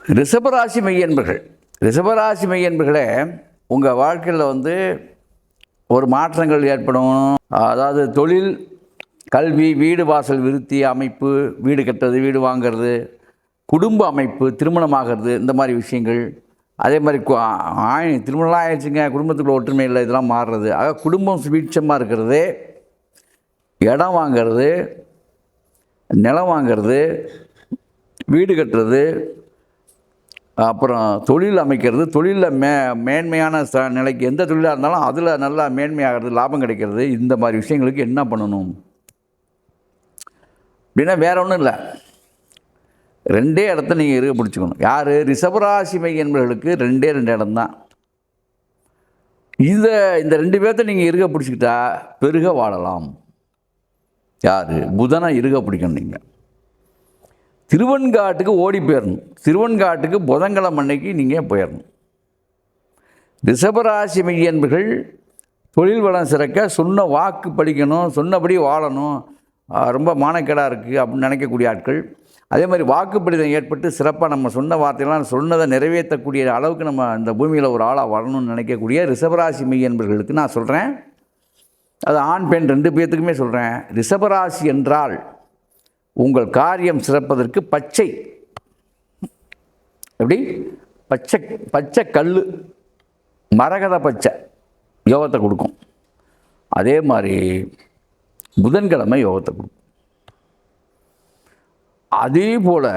ரிஷபராசி மெய்யன்பர்கள், ரிஷபராசி மெய்யன்பர்களே, உங்கள் வாழ்க்கையில் வந்து ஒரு மாற்றங்கள் ஏற்படும். அதாவது தொழில், கல்வி, வீடு வாசல் விருத்தி அமைப்பு, வீடு கட்டுறது, வீடு வாங்கிறது, குடும்ப அமைப்பு, திருமணமாகிறது, இந்த மாதிரி விஷயங்கள். அதே மாதிரி திருமணம்லாம் ஆயிடுச்சுங்க, குடும்பத்துக்குள்ள ஒற்றுமை இல்லை, இதெல்லாம் மாறுறது. ஆக குடும்பம் சுபீட்சமாக இருக்கிறது, இடம் வாங்கிறது, நிலம் வாங்கிறது, வீடு கட்டுறது, அப்புறம் தொழில் அமைக்கிறது, தொழிலில் மேன்மையான நிலைக்கு எந்த தொழிலாக இருந்தாலும் அதில் நல்லா மேன்மையாகிறது, லாபம் கிடைக்கிறது. இந்த மாதிரி விஷயங்களுக்கு என்ன பண்ணணும் அப்படின்னா வேற ஒன்றும் இல்லை, ரெண்டே இடத்த நீங்கள் இருக்க பிடிச்சிக்கணும். யார்? ரிஷபராசி மெய்யன்பர்களுக்கு ரெண்டே இடம் தான். இந்த ரெண்டு பேர்த்த நீங்கள் இருக்க பிடிச்சிக்கிட்டா பெருக வாழலாம். யார்? புதனை இருக்க பிடிக்கணும். நீங்கள் திருவெண்காட்டுக்கு ஓடி போயிடணும். திருவெண்காட்டுக்கு புதன்கிழமை அன்னைக்கு நீங்கள் போயிடணும். ரிஷபராசி மெய்யன்பர்கள் தொழில் வளம் சிறக்க சொன்ன வாக்கு படிக்கணும், சொன்னபடி வாழணும். ரொம்ப மானக்கேடாக இருக்குது அப்படின்னு நினைக்கக்கூடிய ஆட்கள், அதே மாதிரி வாக்குப்படிதம் ஏற்பட்டு சிறப்பாக நம்ம சொன்ன வார்த்தையெல்லாம் சொன்னதை நிறைவேற்றக்கூடிய அளவுக்கு நம்ம இந்த பூமியில் ஒரு ஆளாக வரணும்னு நினைக்கக்கூடிய ரிஷபராசி மெய்யன்பர்களுக்கு நான் சொல்கிறேன், அது ஆண் பெண் ரெண்டு பேர்த்துக்குமே சொல்கிறேன். ரிஷபராசி என்றால் உங்கள் காரியம் சிறப்பதற்கு பச்சை, எப்படி பச்சை பச்சை கல், மரகத பச்சை யோகத்தை கொடுக்கும். அதே மாதிரி புதன்கிழமை யோகத்தை கொடுக்கும். அதே போல்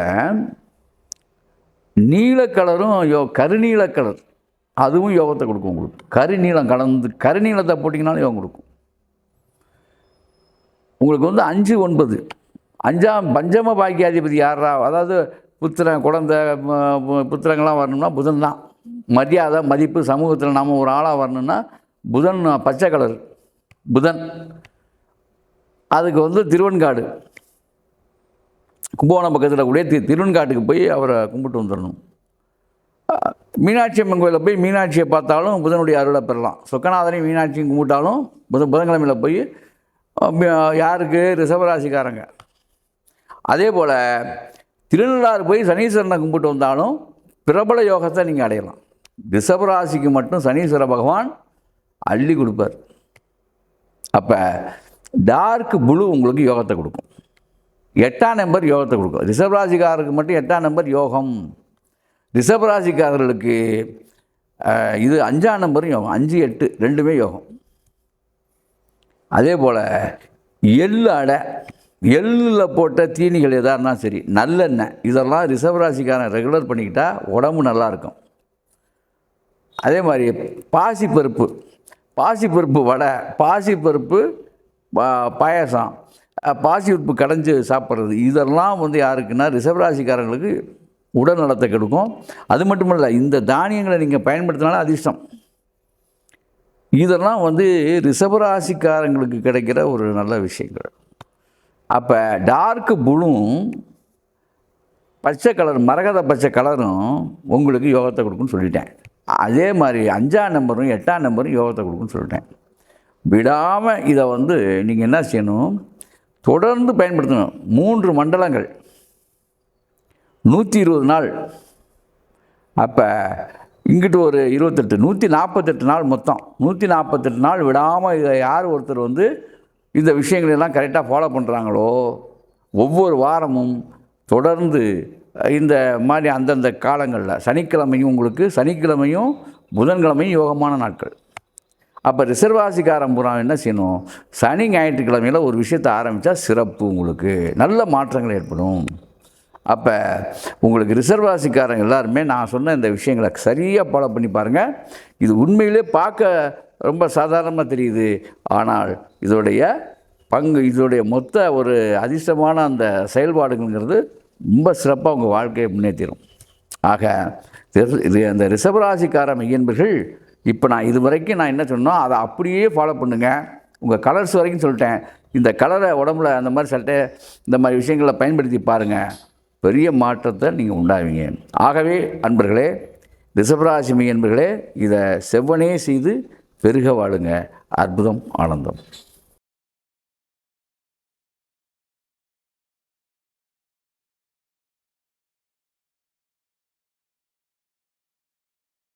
நீலக்கலரும் கருநீல கலர் அதுவும் யோகத்தை கொடுக்கும் உங்களுக்கு. கருநீளம் கலந்து கருநீளத்தை போட்டிங்கனாலும் யோகம் கொடுக்கும். உங்களுக்கு வந்து 5, 9 5ஆம் பஞ்சம பாக்கியாதிபதி யாரா? அதாவது புத்திரன், குழந்தை, புத்திரங்கள்லாம் வரணும்னா புதன் தான். மரியாதை, மதிப்பு, சமூகத்தில் நாம் ஒரு ஆளாக வரணும்னா புதன், பச்சை கலர் புதன். அதுக்கு வந்து திருவெண்காடு, கும்பகோணம் பக்கத்தில் கூட திருவெண்காட்டுக்கு போய் அவரை கும்பிட்டு வந்துடணும். மீனாட்சி அம்மன் கோயிலில் போய் மீனாட்சியை பார்த்தாலும் புதனுடைய அருளை பெறலாம். சொக்கநாதனையும் மீனாட்சியும் கும்பிட்டாலும் புதன்கிழமையில் போய் யாருக்கு? ரிஷபராசிக்காரங்க. அதே போல் திருநள்ளாறு போய் சனீஸ்வரனை கும்பிட்டு வந்தாலும் பிரபல யோகத்தை நீங்கள் அடையலாம். ரிஷபராசிக்கு மட்டும் சனீஸ்வர பகவான் அள்ளி கொடுப்பார். அப்போ டார்க் ப்ளூ உங்களுக்கு யோகத்தை கொடுக்கும். 8ஆம் நம்பர் யோகத்தை கொடுக்கும். ரிஷபராசிக்காரருக்கு மட்டும் 8ஆம் நம்பர் யோகம். ரிஷபராசிக்காரர்களுக்கு இது 5ஆம் நம்பரும் யோகம். 5, 8 ரெண்டுமே யோகம். அதே போல் எள்ளு அடை, எள்ளில் போட்ட தீனிகள் எதாக இருந்தாலும் சரி, நல்லெண்ணெய், இதெல்லாம் ரிஷபராசிக்காரன் ரெகுலர் பண்ணிக்கிட்டால் உடம்பு நல்லாயிருக்கும். அதே மாதிரி பாசிப்பருப்பு வடை, பாசிப்பருப்பு பாயசம், பாசிப்பருப்பு கடைஞ்சி சாப்பிட்றது, இதெல்லாம் வந்து யாருக்குன்னா ரிஷபராசிக்காரங்களுக்கு உடல் நலத்தை கெடுக்கும். அது மட்டும் இல்லை, இந்த தானியங்களை நீங்கள் பயன்படுத்தினாலும் அதிர்ஷ்டம். இதெல்லாம் வந்து ரிஷபராசிக்காரங்களுக்கு கிடைக்கிற ஒரு நல்ல விஷயங்கள். அப்போ டார்க் ப்ளூவும் பச்சை கலர், மரகத பச்சை கலரும் உங்களுக்கு யோகத்தை கொடுக்குன்னு சொல்லிட்டேன். அதே மாதிரி 5ஆம் நம்பரும் 8ஆம் நம்பரும் யோகத்தை கொடுக்குன்னு சொல்லிட்டேன். விடாமல் இதை வந்து நீங்கள் என்ன செய்யணும்? தொடர்ந்து பயன்படுத்தணும். 3 மண்டலங்கள் 120 நாள். அப்போ இங்கிட்டு ஒரு 28, 148 நாள் மொத்தம். 148 நாள் விடாமல் இதை யார் ஒருத்தர் வந்து இந்த விஷயங்களெல்லாம் கரெக்டாக ஃபாலோ பண்ணுறாங்களோ, ஒவ்வொரு வாரமும் தொடர்ந்து இந்த மாதிரி அந்தந்த காலங்களில் சனிக்கிழமையும் உங்களுக்கு, சனிக்கிழமையும் புதன்கிழமையும் யோகமான நாட்கள். அப்போ ரிஷபராசிக்காரன் பூரா என்ன செய்யணும்? சனி ஞாயிற்றுக்கிழமையில் ஒரு விஷயத்தை ஆரம்பித்தா சிறப்பு, உங்களுக்கு நல்ல மாற்றங்கள் ஏற்படும். அப்போ உங்களுக்கு ரிஷபராசிக்காரங்க எல்லாருமே நான் சொன்ன இந்த விஷயங்களை சரியாக ஃபாலோ பண்ணி பாருங்கள். இது உண்மையிலே பார்க்க ரொம்ப சாதாரணமாக தெரியுது, ஆனால் இதோடைய மொத்த ஒரு அதிர்ஷ்டமான அந்த செயல்பாடுங்கிறது ரொம்ப சிறப்பாக உங்கள் வாழ்க்கையை முன்னேற்றிடும். ஆக அந்த ரிஷபராசிக்கார மெய்யன்பர்கள் இப்போ நான் இது வரைக்கும் நான் என்ன சொன்னோம் அதை அப்படியே ஃபாலோ பண்ணுங்கள். உங்கள் கலர்ஸ் வரைக்கும் சொல்லிட்டேன். இந்த கலரை உடம்புல அந்த மாதிரி சட்டை, இந்த மாதிரி விஷயங்களை பயன்படுத்தி பாருங்கள், பெரிய மாற்றத்தை நீங்கள் உண்டாவீங்க. ஆகவே அன்பர்களே, ரிஷபராசி மெய்யன்பர்களே, இதை செவ்வனே செய்து பெருக வாழுங்க. அற்புதம், ஆனந்தம்.